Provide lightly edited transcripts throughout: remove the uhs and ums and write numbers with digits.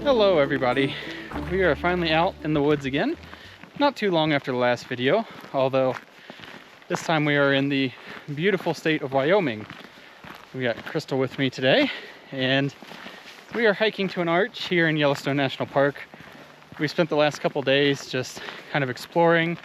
Hello everybody, we are finally out in the woods again, not too long after the last video, although this time we are in the beautiful state of Wyoming. We got Krystal with me today, and we are hiking to an arch here in Yellowstone National Park. We spent the last couple days just kind of exploring.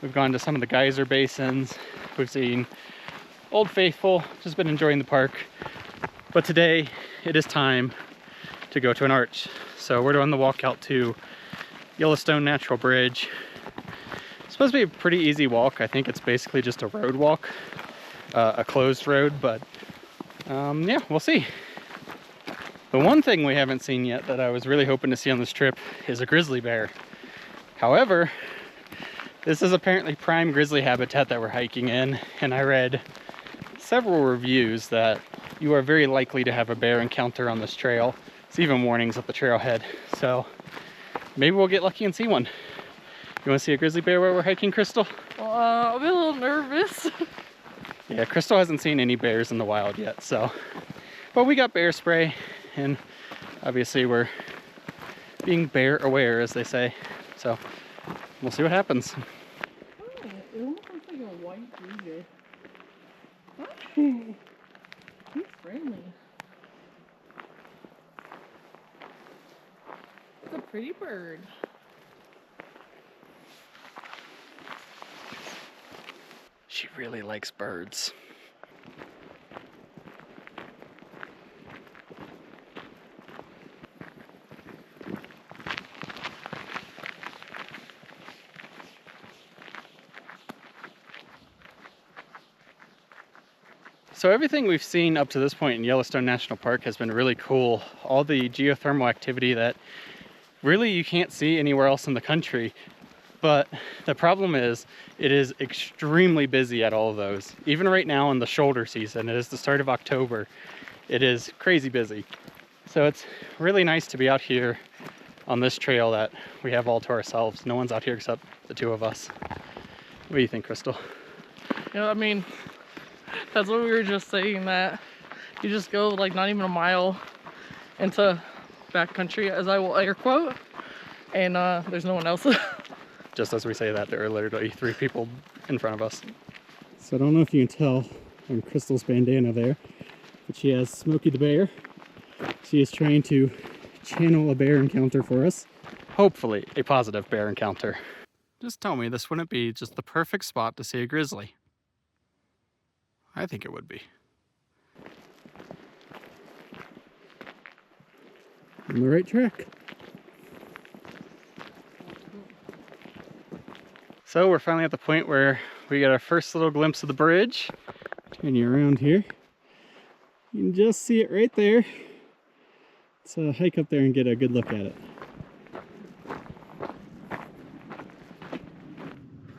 We've gone to some of the geyser basins, we've seen Old Faithful, just been enjoying the park. But today it is time to go to an arch. So we're doing the walk out to Yellowstone Natural Bridge. It's supposed to be a pretty easy walk. I think it's basically just a road walk, a closed road, but yeah, we'll see. The one thing we haven't seen yet that I was really hoping to see on this trip is a grizzly bear. However, this is apparently prime grizzly habitat that we're hiking in, and I read several reviews that you are very likely to have a bear encounter on this trail. It's even warnings at the trailhead, so maybe we'll get lucky and see one. You want to see a grizzly bear while we're hiking, Krystal? I'm a little nervous. Yeah, Krystal hasn't seen any bears in the wild yet, so. But we got bear spray, and obviously we're being bear aware, as they say. So we'll see what happens. Oh, it almost looks like a white DJ. Hi. He's friendly. It's a pretty bird. She really likes birds. So everything we've seen up to this point in Yellowstone National Park has been really cool. All the geothermal activity that really you can't see anywhere else in the country. But the problem is, it is extremely busy at all of those. Even right now in the shoulder season, it is the start of October, it is crazy busy. So it's really nice to be out here on this trail that we have all to ourselves. No one's out here except the two of us. What do you think, Krystal? Yeah, I mean, that's what we were just saying, that you just go like not even a mile into backcountry, as I will air quote, and there's no one else. Just as we say that, there are literally 3 people in front of us. So I don't know if you can tell on Krystal's bandana there, but she has Smokey the bear. She is trying to channel a bear encounter for us. Hopefully a positive bear encounter. Just tell me this wouldn't be just the perfect spot to see a grizzly. I think it would be. On the right track. So we're finally at the point where we get our first little glimpse of the bridge. Turn you around here. You can just see it right there. Let's hike up there and get a good look at it.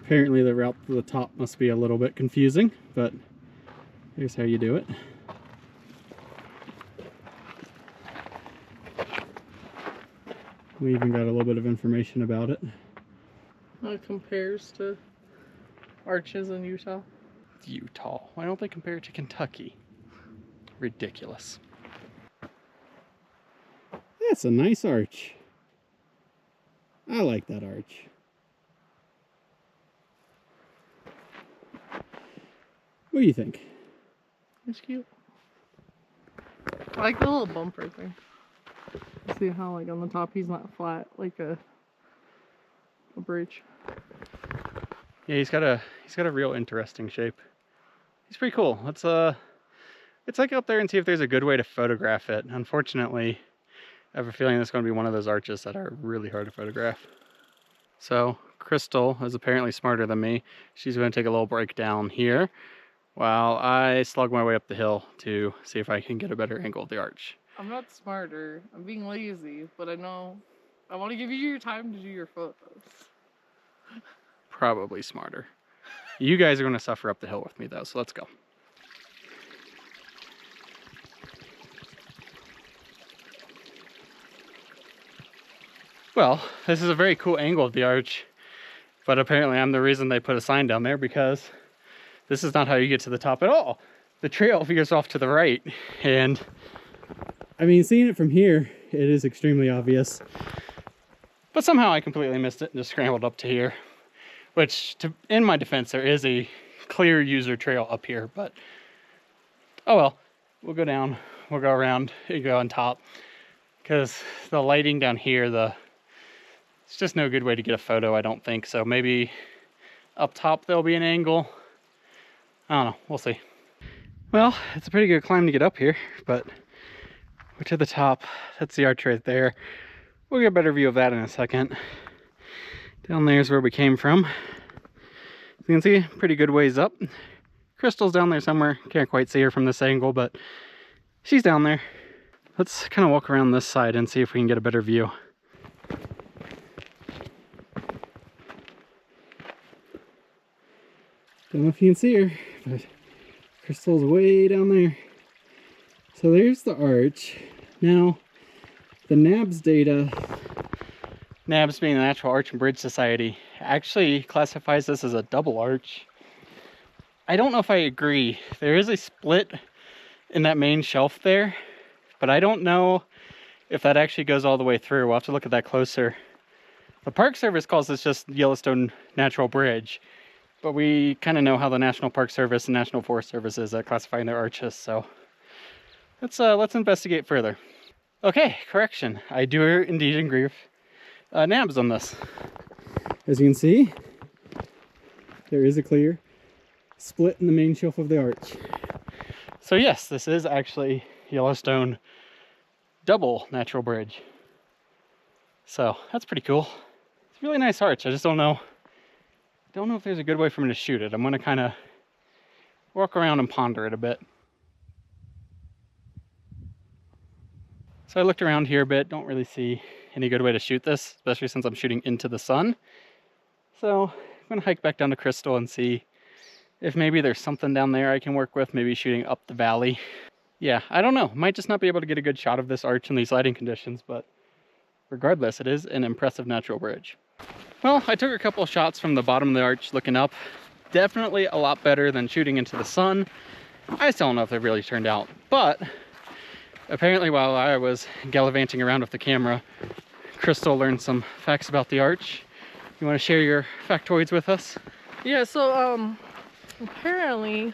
Apparently the route to the top must be a little bit confusing, but here's how you do it. We even got a little bit of information about it. It compares to arches in Utah. Utah. Why don't they compare it to Kentucky? Ridiculous. That's a nice arch. I like that arch. What do you think? It's cute. I like the little bump right there. See how like on the top he's not flat like a bridge. Yeah, he's got a real interesting shape. He's pretty cool. Let's hike up there and see if there's a good way to photograph it. Unfortunately, I have a feeling it's going to be one of those arches that are really hard to photograph. So Krystal is apparently smarter than me. She's going to take a little break down here. while I slug my way up the hill to see if I can get a better angle of the arch. I'm not smarter. I'm being lazy, but I know I want to give you your time to do your photos. Probably smarter. You guys are going to suffer up the hill with me though, so let's go. Well, this is a very cool angle of the arch, but apparently I'm the reason they put a sign down there, because this is not how you get to the top at all. The trail veers off to the right, and I mean, seeing it from here, it is extremely obvious. But somehow I completely missed it and just scrambled up to here, which, in my defense, there is a clear user trail up here, but oh well. We'll go down, we'll go around and go on top, because the lighting down here, it's just no good way to get a photo, I don't think. So maybe up top there'll be an angle. I don't know, we'll see. Well, it's a pretty good climb to get up here, but we're to the top. That's the arch right there. We'll get a better view of that in a second. Down there's where we came from. As you can see, pretty good ways up. Krystal's down there somewhere. Can't quite see her from this angle, but she's down there. Let's kind of walk around this side and see if we can get a better view. Don't know if you can see her, but Krystal's way down there. So there's the arch. Now, the NABS data, NABS being the Natural Arch and Bridge Society, actually classifies this as a double arch. I don't know if I agree. There is a split in that main shelf there, but I don't know if that actually goes all the way through. We'll have to look at that closer. The Park Service calls this just Yellowstone Natural Bridge, but we kind of know how the National Park Service and National Forest Service is at classifying their arches, so let's investigate further. Okay, correction. I do indeed agree with NABS on this. As you can see, there is a clear split in the main shelf of the arch. So yes, this is actually Yellowstone double natural bridge. So that's pretty cool. It's a really nice arch. I just don't know if there's a good way for me to shoot it. I'm gonna kind of walk around and ponder it a bit. So I looked around here a bit, don't really see any good way to shoot this, especially since I'm shooting into the sun. So I'm gonna hike back down to Krystal and see if maybe there's something down there I can work with, maybe shooting up the valley. Yeah, I don't know. Might just not be able to get a good shot of this arch in these lighting conditions, but regardless, it is an impressive natural bridge. Well, I took a couple of shots from the bottom of the arch looking up. Definitely a lot better than shooting into the sun. I still don't know if they really turned out, but apparently while I was gallivanting around with the camera, Krystal learned some facts about the arch. You want to share your factoids with us? Yeah, so apparently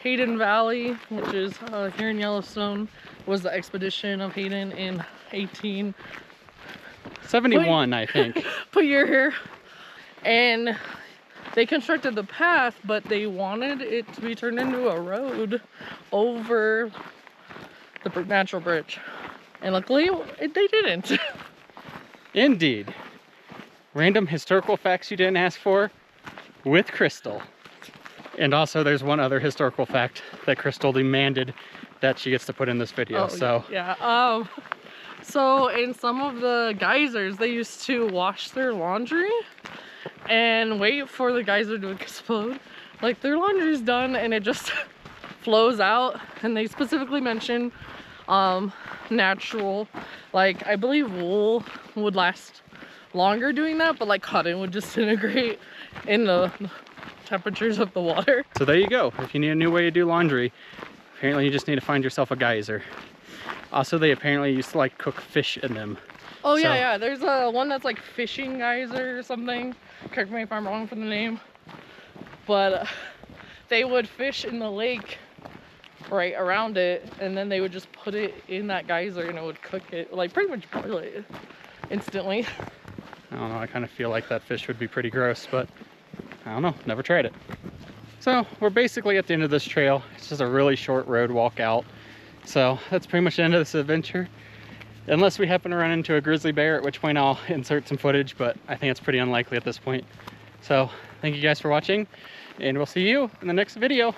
Hayden Valley, which is here in Yellowstone, was the expedition of Hayden in 1871, I think. Put your hair. And they constructed the path, but they wanted it to be turned into a road over the natural bridge. And luckily, they didn't. Indeed. Random historical facts you didn't ask for with Krystal. And also there's one other historical fact that Krystal demanded that she gets to put in this video. Yeah. So in some of the geysers, they used to wash their laundry and wait for the geyser to explode. Like, their laundry's done and it just flows out. And they specifically mention natural, like, I believe wool would last longer doing that, but like cotton would disintegrate in the temperatures of the water. So there you go. If you need a new way to do laundry, apparently you just need to find yourself a geyser. Also, they apparently used to like cook fish in them. Oh yeah, yeah. There's a one that's like fishing geyser or something. Correct me if I'm wrong for the name. But they would fish in the lake right around it, and then they would just put it in that geyser and it would cook it, like pretty much boil it instantly. I don't know, I kind of feel like that fish would be pretty gross, but I don't know, never tried it. So we're basically at the end of this trail. It's just a really short road walk out. So that's pretty much the end of this adventure. Unless we happen to run into a grizzly bear, at which point I'll insert some footage, but I think it's pretty unlikely at this point. So thank you guys for watching, and we'll see you in the next video.